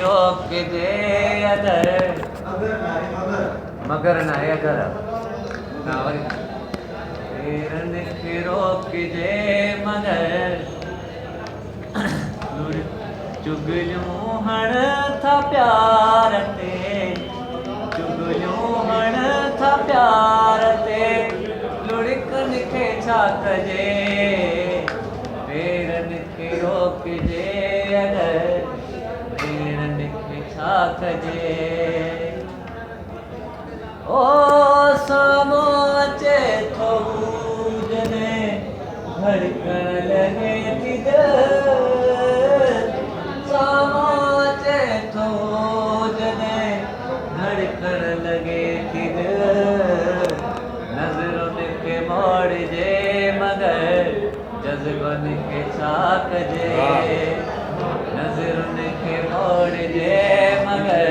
रोक जे अदर मगर ना है अगर पेरन खे रोक जे मगर चुगलियूं हण था प्यार ते चुगलियूं हण था प्यार ते लुड़कन खे छा कजे पेरन खे रोक जे अगर पेरन खे छा कजे ओ सामो अचे थो जॾहिं धड़कण लॻे थी सामो अचे थो जॾहिं धड़कण लॻे थी नज़रुनि खे मोड़जे मगर जज़्बनि खे छा कजे नज़रुनि खे मोड़जे मगर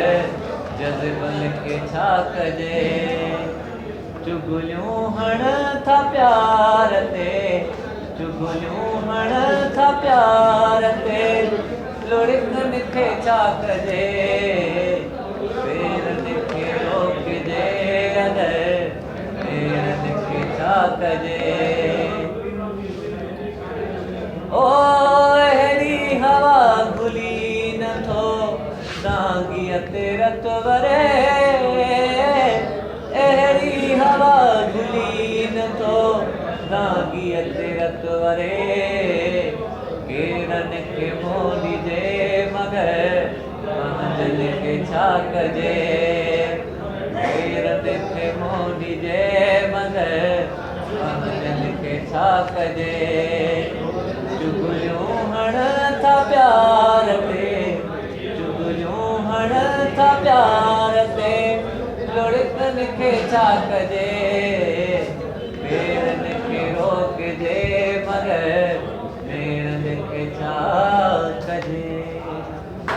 जज़्बनि खे छा कजे चुगलियूं हण था प्यार ते चुगलियूं हण था प्यार ते लुड़कन खे छा कजे पेरन खे रोकजे अगर पेरन खे छा कजे ओ अहिड़ी हवा घुली नथो दांगीअ ते रत वरे अहिड़ी हवा घुली नथो दांगीअ ते रत वरे केरन खे मोड़जे मगर मंझंदि खे छा कजे केरन खे मोड़जे मगर मंझंदि खे छा कजे चुगलियूं हण था प्यार ते चुगलियूं हण था प्यार ते लुड़कन खे छा कजे